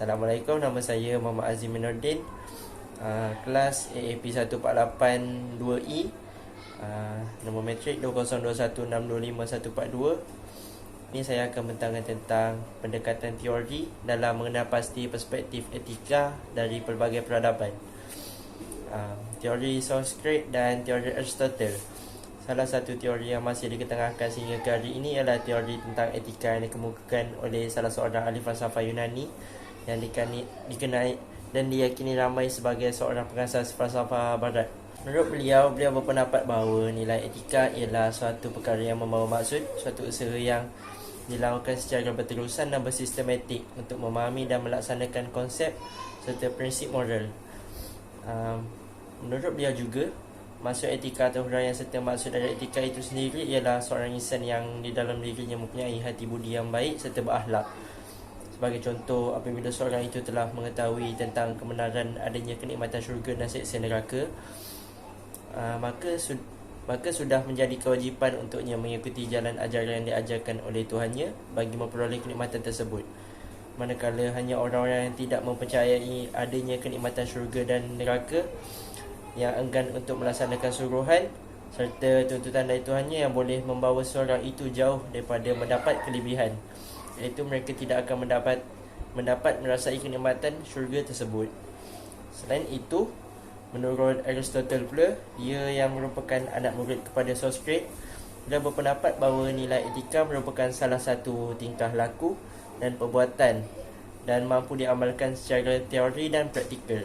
Assalamualaikum, nama saya Muhammad Azim Minuddin, kelas AAP 148 2E, nombor matrik 2021625142. Ini saya akan mentangkan tentang pendekatan teori dalam mengenal pasti perspektif etika dari pelbagai peradaban. Teori Socrates dan teori Aristotle. Salah satu teori yang masih diketengahkan sehingga ke hari ini ialah teori tentang etika yang dikemukakan oleh salah seorang ahli falsafah Yunani yang dikenai dan diyakini ramai sebagai seorang pengasas falsafah barat. Menurut beliau berpendapat bahawa nilai etika ialah suatu perkara yang membawa maksud, suatu usaha yang dilakukan secara berterusan dan bersistematik untuk memahami dan melaksanakan konsep serta prinsip moral. Menurut beliau juga, maksud etika atau huraian serta maksud dari etika itu sendiri ialah seorang insan yang di dalam dirinya mempunyai hati budi yang baik serta berakhlak. Sebagai contoh, apabila seorang itu telah mengetahui tentang kebenaran adanya kenikmatan syurga dan siksa neraka, maka sudah menjadi kewajipan untuknya mengikuti jalan ajaran yang diajarkan oleh Tuhannya bagi memperoleh kenikmatan tersebut. Manakala hanya orang-orang yang tidak mempercayai adanya kenikmatan syurga dan neraka, yang enggan untuk melaksanakan suruhan serta tuntutan dari Tuhannya yang boleh membawa seorang itu jauh daripada mendapat kelebihan, iaitu mereka tidak akan mendapat merasai kenikmatan syurga tersebut. Selain itu, menurut Aristotle pula, dia yang merupakan anak murid kepada Socrates, dia berpendapat bahawa nilai etika merupakan salah satu tingkah laku dan perbuatan dan mampu diamalkan secara teori dan praktikal.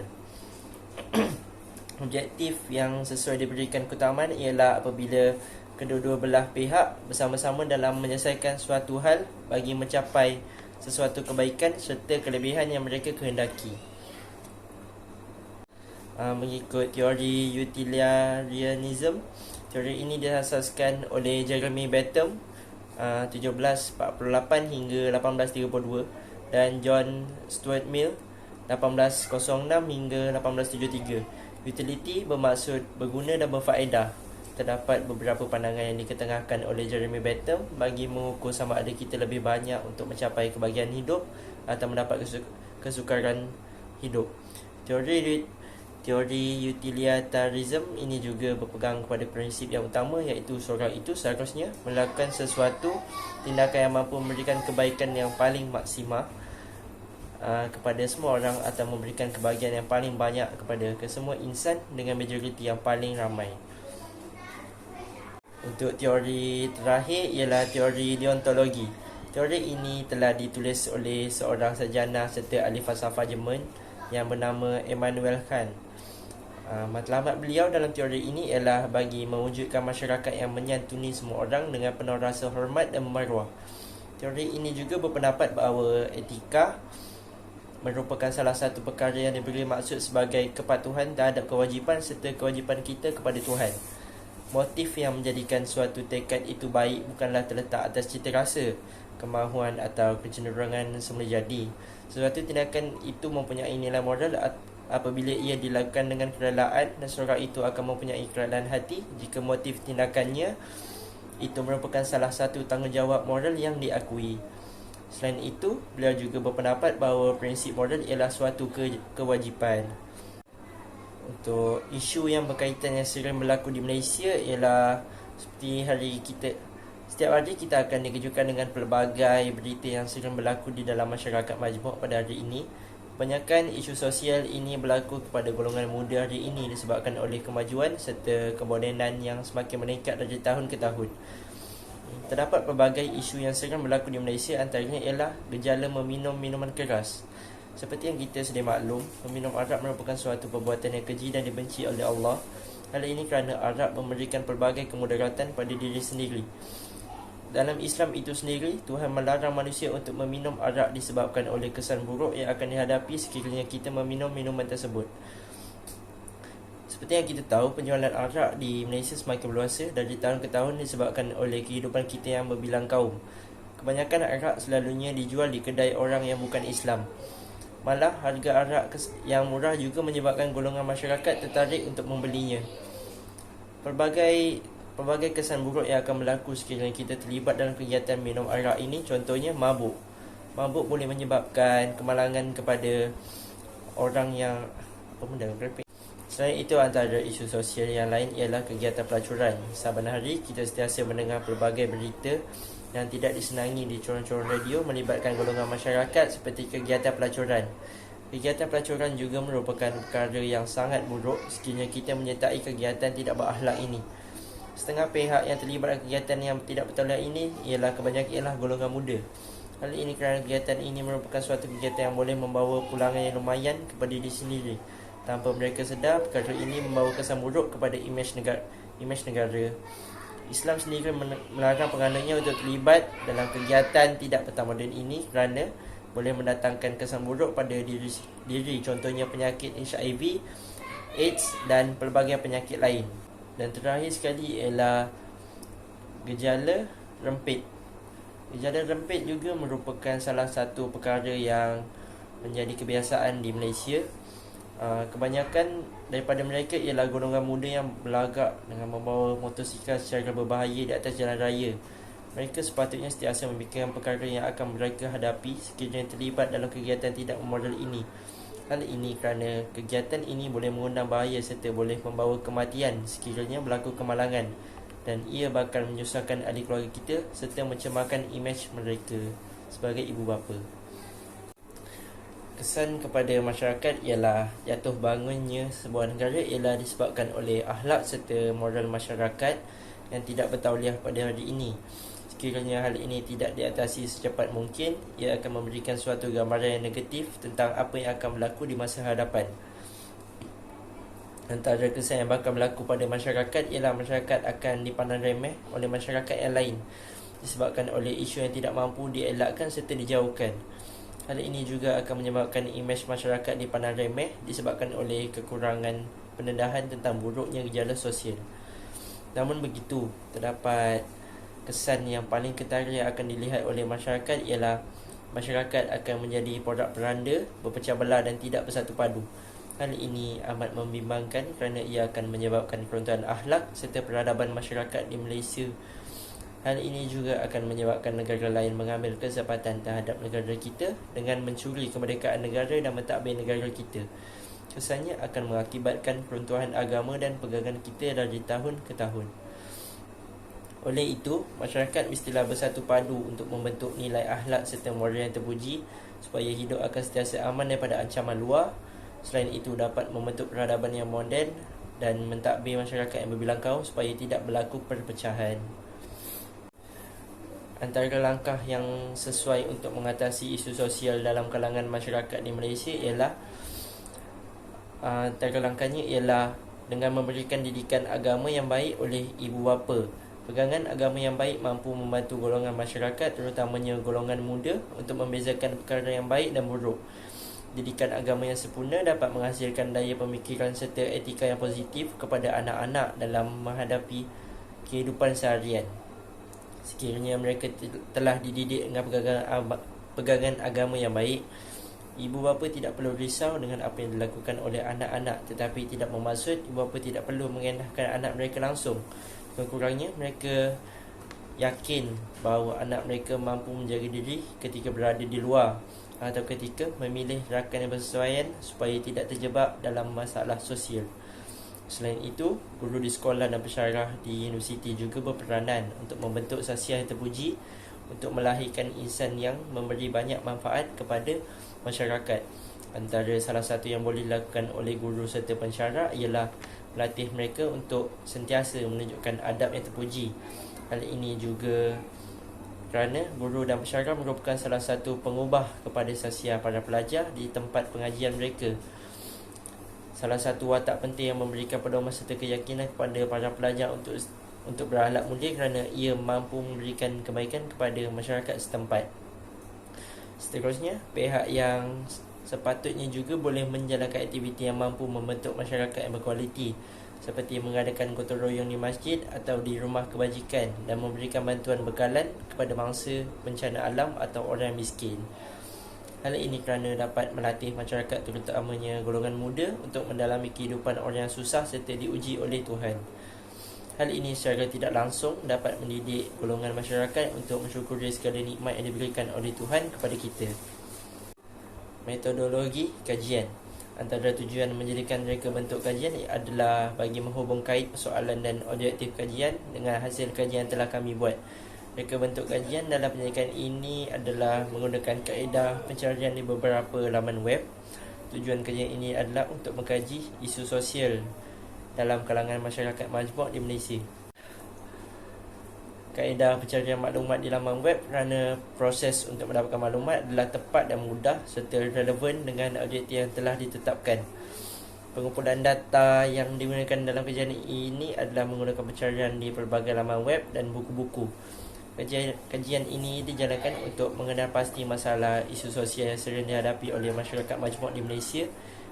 Objektif yang sesuai diberikan keutamaan ialah apabila kedua-dua belah pihak bersama-sama dalam menyelesaikan suatu hal bagi mencapai sesuatu kebaikan serta kelebihan yang mereka kehendaki. Mengikut teori utilitarianism, teori ini diasaskan oleh Jeremy Bentham 1748 hingga 1832 dan John Stuart Mill 1806 hingga 1873. Utility bermaksud berguna dan berfaedah. Terdapat beberapa pandangan yang diketengahkan oleh Jeremy Bentham bagi mengukur sama ada kita lebih banyak untuk mencapai kebahagiaan hidup atau mendapat kesukaran hidup. Teori utilitarianism ini juga berpegang kepada prinsip yang utama, iaitu seorang itu seharusnya melakukan sesuatu tindakan yang mampu memberikan kebaikan yang paling maksimal kepada semua orang atau memberikan kebahagiaan yang paling banyak kepada kesemua insan dengan majoriti yang paling ramai. Untuk teori terakhir ialah teori deontologi. Teori ini telah ditulis oleh seorang sarjana serta ahli falsafah Jerman yang bernama Immanuel Kant. Matlamat beliau dalam teori ini ialah bagi mewujudkan masyarakat yang menyantuni semua orang dengan penuh rasa hormat dan maruah. Teori ini juga berpendapat bahawa etika merupakan salah satu perkara yang diberi maksud sebagai kepatuhan terhadap kewajipan serta kewajipan kita kepada Tuhan. Motif yang menjadikan suatu tekad itu baik bukanlah terletak atas cita rasa, kemahuan atau kecenderungan semula jadi. Sesuatu tindakan itu mempunyai nilai moral apabila ia dilakukan dengan kerelaan dan seorang itu akan mempunyai kerelaan hati jika motif tindakannya itu merupakan salah satu tanggungjawab moral yang diakui. Selain itu, beliau juga berpendapat bahawa prinsip moral ialah suatu kewajipan. Untuk isu yang berkaitan yang sering berlaku di Malaysia ialah seperti setiap hari kita akan dikejutkan dengan pelbagai berita yang sering berlaku di dalam masyarakat majmuk pada hari ini. Kebanyakan isu sosial ini berlaku kepada golongan muda hari ini disebabkan oleh kemajuan serta kemodenan yang semakin meningkat dari tahun ke tahun. Terdapat pelbagai isu yang sering berlaku di Malaysia, antaranya ialah gejala meminum minuman keras. Seperti yang kita sedia maklum, meminum arak merupakan suatu perbuatan yang keji dan dibenci oleh Allah. Hal ini kerana arak memberikan pelbagai kemudaratan pada diri sendiri. Dalam Islam itu sendiri, Tuhan melarang manusia untuk meminum arak disebabkan oleh kesan buruk yang akan dihadapi sekiranya kita meminum minuman tersebut. Seperti yang kita tahu, penjualan arak di Malaysia semakin berluasa dari tahun ke tahun disebabkan oleh kehidupan kita yang berbilang kaum. Kebanyakan arak selalunya dijual di kedai orang yang bukan Islam. Malah, harga arak yang murah juga menyebabkan golongan masyarakat tertarik untuk membelinya. Pelbagai kesan buruk yang akan berlaku sekiranya kita terlibat dalam kegiatan minum arak ini, contohnya mabuk. Mabuk boleh menyebabkan kemalangan kepada orang yang demografik. Selain itu, antara isu sosial yang lain ialah kegiatan pelacuran. Saban hari kita sentiasa mendengar pelbagai berita yang tidak disenangi di corong-corong radio melibatkan golongan masyarakat seperti kegiatan pelacuran. Kegiatan pelacuran juga merupakan perkara yang sangat buruk sekiranya kita menyertai kegiatan tidak berakhlak ini. Setengah pihak yang terlibat dalam kegiatan yang tidak bertauliah ini kebanyakan golongan muda. Hal ini kerana kegiatan ini merupakan suatu kegiatan yang boleh membawa pulangan yang lumayan kepada diri sendiri. Tanpa mereka sedar, perkara ini membawa kesan buruk kepada imej negara. Islam sendiri melarang penganutnya untuk terlibat dalam kegiatan tidak bertamadun ini kerana boleh mendatangkan kesan buruk pada diri, contohnya penyakit HIV, AIDS dan pelbagai penyakit lain. Dan terakhir sekali ialah gejala rempit. Gejala rempit juga merupakan salah satu perkara yang menjadi kebiasaan di Malaysia. Kebanyakan daripada mereka ialah golongan muda yang berlagak dengan membawa motosikal secara berbahaya di atas jalan raya. Mereka sepatutnya sentiasa memikirkan perkara yang akan mereka hadapi sekiranya terlibat dalam kegiatan tidak memoral ini. Hal ini kerana kegiatan ini boleh mengundang bahaya serta boleh membawa kematian sekiranya berlaku kemalangan, dan ia bakal menyusahkan ahli keluarga kita serta mencemarkan imej mereka sebagai ibu bapa. Kesan kepada masyarakat ialah jatuh bangunnya sebuah negara ialah disebabkan oleh akhlak serta moral masyarakat yang tidak bertauliah pada hari ini. Sekiranya hal ini tidak diatasi secepat mungkin, ia akan memberikan suatu gambaran yang negatif tentang apa yang akan berlaku di masa hadapan. Antara kesan yang bakal berlaku pada masyarakat ialah masyarakat akan dipandang remeh oleh masyarakat yang lain disebabkan oleh isu yang tidak mampu dielakkan serta dijauhkan. Hal ini juga akan menyebabkan imej masyarakat dipandang remeh disebabkan oleh kekurangan pendedahan tentang buruknya gejala sosial. Namun begitu, terdapat kesan yang paling ketara yang akan dilihat oleh masyarakat ialah masyarakat akan menjadi porak peranda, berpecah belah dan tidak bersatu padu. Hal ini amat membimbangkan kerana ia akan menyebabkan keruntuhan akhlak serta peradaban masyarakat di Malaysia. Hal ini juga akan menyebabkan negara lain mengambil kesempatan terhadap negara kita dengan mencuri kemerdekaan negara dan mentadbir negara kita. Kesannya akan mengakibatkan keruntuhan agama dan pegangan kita dari tahun ke tahun. Oleh itu, masyarakat mestilah bersatu padu untuk membentuk nilai akhlak serta moral yang terpuji supaya hidup akan sentiasa aman daripada ancaman luar. Selain itu, dapat membentuk peradaban yang moden dan mentadbir masyarakat yang berbilang kaum supaya tidak berlaku perpecahan. Antara langkah yang sesuai untuk mengatasi isu sosial dalam kalangan masyarakat di Malaysia ialah antara langkahnya ialah dengan memberikan didikan agama yang baik oleh ibu bapa. Pegangan agama yang baik mampu membantu golongan masyarakat, terutamanya golongan muda, untuk membezakan perkara yang baik dan buruk. Didikan agama yang sempurna dapat menghasilkan daya pemikiran serta etika yang positif kepada anak-anak dalam menghadapi kehidupan seharian. Sekiranya mereka telah dididik dengan pegangan agama yang baik, ibu bapa tidak perlu risau dengan apa yang dilakukan oleh anak-anak, tetapi tidak bermaksud ibu bapa tidak perlu mengendahkan anak mereka langsung. Kurangnya mereka yakin bahawa anak mereka mampu menjaga diri ketika berada di luar atau ketika memilih rakan yang bersesuaian supaya tidak terjebak dalam masalah sosial. Selain itu, guru di sekolah dan pensyarah di universiti juga berperanan untuk membentuk sasiah yang terpuji untuk melahirkan insan yang memberi banyak manfaat kepada masyarakat. Antara salah satu yang boleh dilakukan oleh guru serta pensyarah ialah melatih mereka untuk sentiasa menunjukkan adab yang terpuji. Hal ini juga kerana guru dan pensyarah merupakan salah satu pengubah kepada sasiah para pelajar di tempat pengajian mereka. Salah satu watak penting yang memberikan pedoman serta keyakinan kepada para pelajar untuk berakhlak mulia kerana ia mampu memberikan kebaikan kepada masyarakat setempat. Seterusnya, pihak yang sepatutnya juga boleh menjalankan aktiviti yang mampu membentuk masyarakat yang berkualiti, seperti mengadakan gotong royong di masjid atau di rumah kebajikan dan memberikan bantuan bekalan kepada mangsa bencana alam atau orang miskin. Hal ini kerana dapat melatih masyarakat, terutamanya golongan muda, untuk mendalami kehidupan orang yang susah serta diuji oleh Tuhan. Hal ini secara tidak langsung dapat mendidik golongan masyarakat untuk mensyukuri segala nikmat yang diberikan oleh Tuhan kepada kita. Metodologi kajian. Antara tujuan menjadikan reka bentuk kajian adalah bagi menghubung kait persoalan dan objektif kajian dengan hasil kajian yang telah kami buat. Reka bentuk kajian dalam penyelidikan ini adalah menggunakan kaedah pencarian di beberapa laman web. Tujuan kajian ini adalah untuk mengkaji isu sosial dalam kalangan masyarakat majmuk di Malaysia. Kaedah pencarian maklumat di laman web kerana proses untuk mendapatkan maklumat adalah tepat dan mudah serta relevan dengan objektif yang telah ditetapkan. Pengumpulan data yang digunakan dalam kajian ini adalah menggunakan pencarian di pelbagai laman web dan buku-buku. Kajian ini dijalankan untuk mengenal pasti masalah isu sosial yang sering dihadapi oleh masyarakat majmuk di Malaysia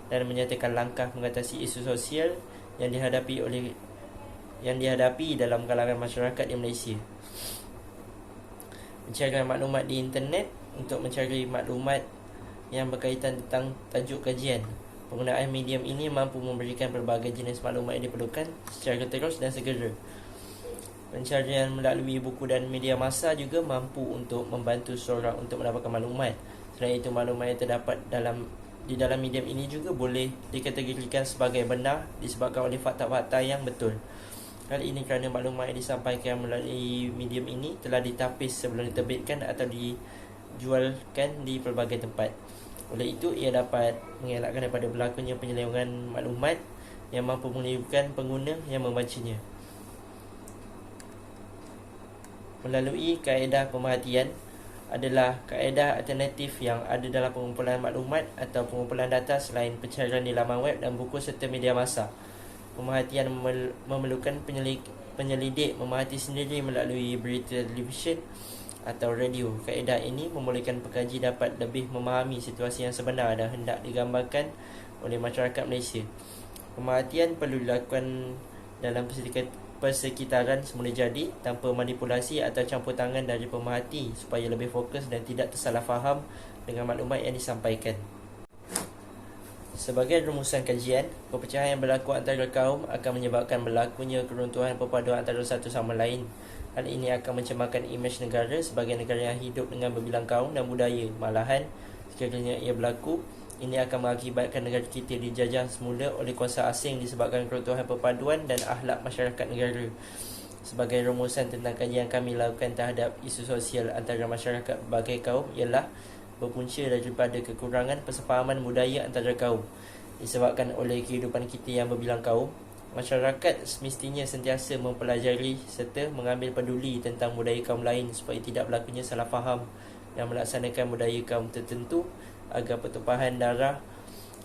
dan menyatakan langkah mengatasi isu sosial yang dihadapi dalam kalangan masyarakat di Malaysia. Mencari maklumat di internet untuk mencari maklumat yang berkaitan tentang tajuk kajian. Penggunaan medium ini mampu memberikan pelbagai jenis maklumat yang diperlukan secara terus dan segera. Pencarian melalui buku dan media massa juga mampu untuk membantu seseorang untuk mendapatkan maklumat. Selain itu, maklumat yang terdapat di dalam medium ini juga boleh dikategorikan sebagai benar disebabkan oleh fakta-fakta yang betul. Hal ini kerana maklumat yang disampaikan melalui medium ini telah ditapis sebelum diterbitkan atau dijualkan di pelbagai tempat. Oleh itu, ia dapat mengelakkan daripada berlakunya penyelewengan maklumat yang mampu melibatkan pengguna yang membacanya. Melalui kaedah pemerhatian adalah kaedah alternatif yang ada dalam pengumpulan maklumat atau pengumpulan data selain pencarian di laman web dan buku serta media massa. Pemerhatian memerlukan penyelidik memerhati sendiri melalui berita televisyen atau radio. Kaedah ini membolehkan pekaji dapat lebih memahami situasi yang sebenar dan hendak digambarkan oleh masyarakat Malaysia. Pemerhatian perlu dilakukan dalam persekitaran semula jadi tanpa manipulasi atau campur tangan dari pemerhati supaya lebih fokus dan tidak tersalah faham dengan maklumat yang disampaikan. Sebagai rumusan kajian, perpecahan yang berlaku antara kaum akan menyebabkan berlakunya keruntuhan perpaduan antara satu sama lain. Hal ini akan mencemarkan imej negara sebagai negara yang hidup dengan berbilang kaum dan budaya. Malahan, sekiranya ia berlaku, ini akan mengakibatkan negara kita dijajah semula oleh kuasa asing disebabkan keruntuhan perpaduan dan akhlak masyarakat negara. Sebagai rumusan tentang kajian kami lakukan terhadap isu sosial antara masyarakat berbagai kaum ialah berpunca daripada kekurangan persefahaman budaya antara kaum. Disebabkan oleh kehidupan kita yang berbilang kaum, masyarakat semestinya sentiasa mempelajari serta mengambil peduli tentang budaya kaum lain supaya tidak berlakunya salah faham dan melaksanakan budaya kaum tertentu agar pertumpahan darah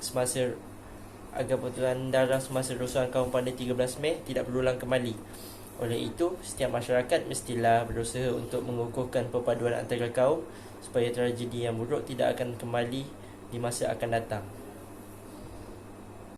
semasa rusuhan kaum pada 13 Mei tidak berulang kembali. Oleh itu, setiap masyarakat mestilah berusaha untuk mengukuhkan perpaduan antara kaum supaya tragedi yang buruk tidak akan kembali di masa akan datang.